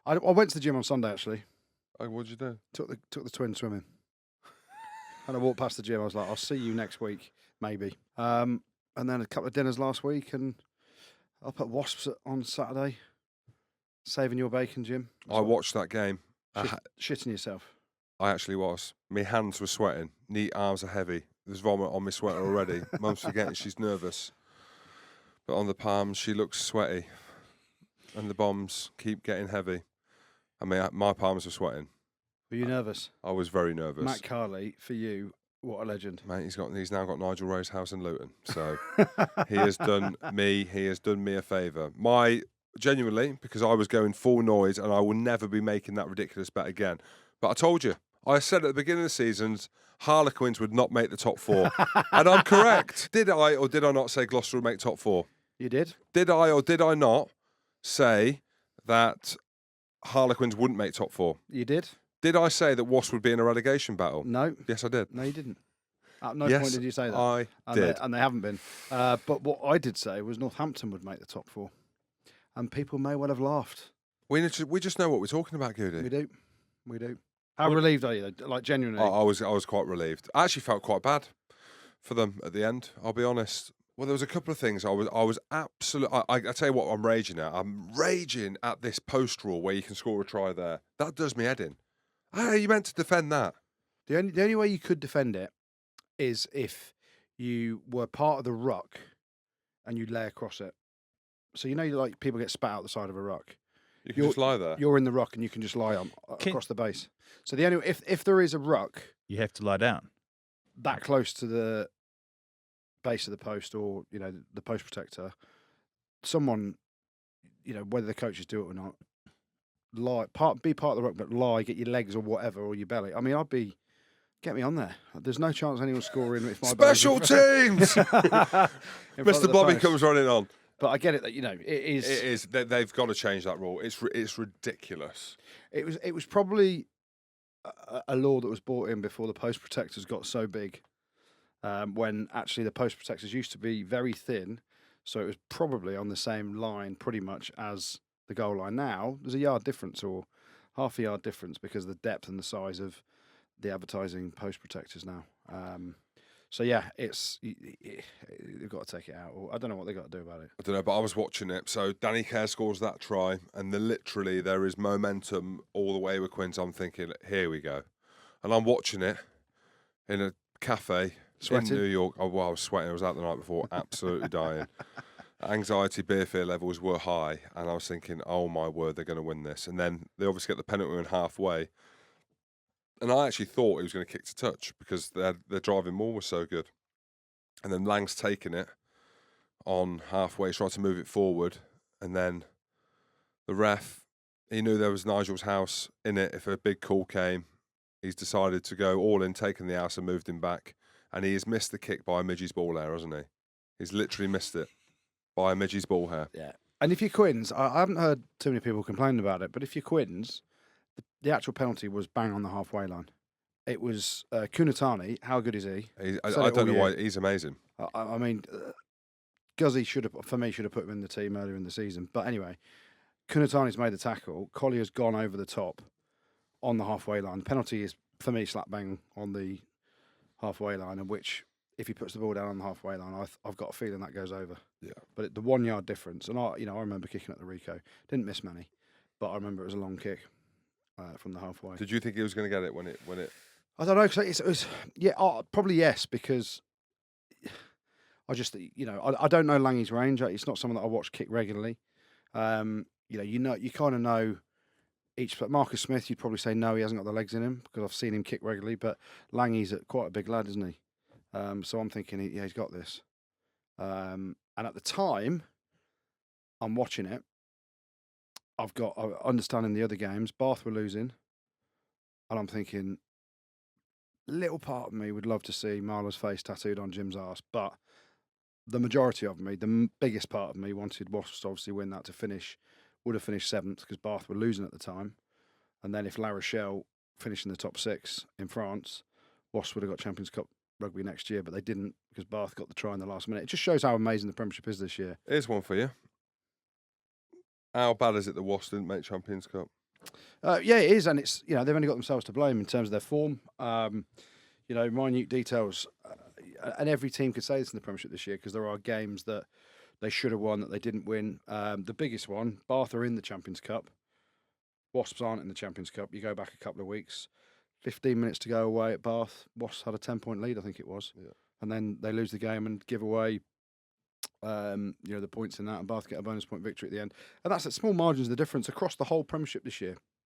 I went to the gym on Sunday, actually. Oh, what'd you do? Took the twin swimming. And I walked past the gym. I was like, I'll see you next week, maybe. And then a couple of dinners last week, and up at Wasps on Saturday. Saving your bacon, Jim. I watched that game. Shitting yourself. I actually was. My hands were sweating. Neat arms are heavy. There's vomit on my sweater already. Mum's forgetting she's nervous. But on the palms, she looks sweaty. And the bombs keep getting heavy. I mean, my palms were sweating. Were you nervous? I was very nervous. Matt Carley, for you, what a legend. Mate, he's now got Nigel Ray's house in Luton. So he has done me a favour. Genuinely, because I was going full noise and I will never be making that ridiculous bet again. But I told you, I said at the beginning of the seasons, Harlequins would not make the top 4. And I'm correct. Did I or did I not say Gloucester would make top 4? You did. Did I or did I not say that Harlequins wouldn't make top 4? You did. Did I say that Wasps would be in a relegation battle? No. Yes, I did. No, you didn't. At no point did you say that. I did. And they haven't been. But what I did say was Northampton would make the top 4. And people may well have laughed. We just know what we're talking about, Goody. We do. How relieved are you, though? Like, genuinely? I was quite relieved. I actually felt quite bad for them at the end, I'll be honest. Well, there was a couple of things I was absolutely... I tell you what I'm raging at. I'm raging at this post rule where you can score a try there. That does me head in. How are you meant to defend that? The only way you could defend it is if you were part of the ruck and you lay across it. So like people get spat out the side of a ruck. You can just lie there. You're in the ruck and you can just lie across the base. So the only if there is a ruck, you have to lie down that close to the base of the post or the post protector. Someone, whether the coaches do it or not, be part of the ruck, but lie, get your legs or whatever or your belly. I mean, get me on there. There's no chance anyone's scoring if my special teams. Mr. Bobby comes running on. But I get it that it is. It is. They've got to change that rule. It's ridiculous. It was probably a law that was brought in before the post protectors got so big. When actually the post protectors used to be very thin, so it was probably on the same line pretty much as the goal line. Now there's a yard difference or half a yard difference because of the depth and the size of the advertising post protectors now. So yeah, they've got to take it out. Or I don't know what they've got to do about it. I don't know, but I was watching it. So Danny Kerr scores that try, and literally there is momentum all the way with Quins. I'm thinking, here we go, and I'm watching it in a cafe in New York. I was sweating. I was out the night before, absolutely dying. Anxiety, beer fear levels were high, and I was thinking, oh my word, they're going to win this. And then they obviously get the penalty in halfway. And I actually thought he was going to kick to touch because their driving maul was so good. And then Lang's taken it on halfway, tried to move it forward. And then the ref, he knew there was Nigel's house in it. If a big call came, he's decided to go all in, taken the house and moved him back. And he has missed the kick by a midgie's ball hair, hasn't he? He's literally missed it by a midgie's ball hair. Yeah. And if you're Quins, I haven't heard too many people complaining about it, but if you're Quins, the actual penalty was bang on the halfway line. It was Kunatani. How good is he? I don't know why. He's amazing. I mean, Guzzi should have put him in the team earlier in the season. But anyway, Kunatani's made the tackle. Collier's gone over the top on the halfway line. The penalty is, for me, slap bang on the halfway line, in which, if he puts the ball down on the halfway line, I've got a feeling that goes over. Yeah. But the 1 yard difference, and I remember kicking at the Rico. Didn't miss many, but I remember it was a long kick. From the halfway. Did you think he was going to get it when it? I don't know. Cause it was probably yes, because I just I don't know Langy's range. It's not someone that I watch kick regularly. You kind of know each. But Marcus Smith, you'd probably say no, he hasn't got the legs in him because I've seen him kick regularly. But Langy's quite a big lad, isn't he? So I'm thinking, he's got this. And at the time, I'm watching it. I've got understanding the other games. Bath were losing, and I'm thinking, little part of me would love to see Marler's face tattooed on Jim's arse, but the majority of me, the biggest part of me, wanted Wasps to obviously win that to finish. Would have finished 7th because Bath were losing at the time, and then if La Rochelle finished in the top 6 in France, Wasps would have got Champions Cup rugby next year, but they didn't because Bath got the try in the last minute. It just shows how amazing the Premiership is this year. Here's one for you. How bad is it the Wasps didn't make Champions Cup? Yeah, it is, and it's they've only got themselves to blame in terms of their form. Minute details, and every team could say this in the Premiership this year because there are games that they should have won that they didn't win. The biggest one, Bath are in the Champions Cup. Wasps aren't in the Champions Cup. You go back a couple of weeks, 15 minutes to go away at Bath. Wasps had a 10-point lead, I think it was, and then they lose the game and give away, the points in that, and Bath get a bonus point victory at the end. And that's at small margins of the difference across the whole Premiership this year.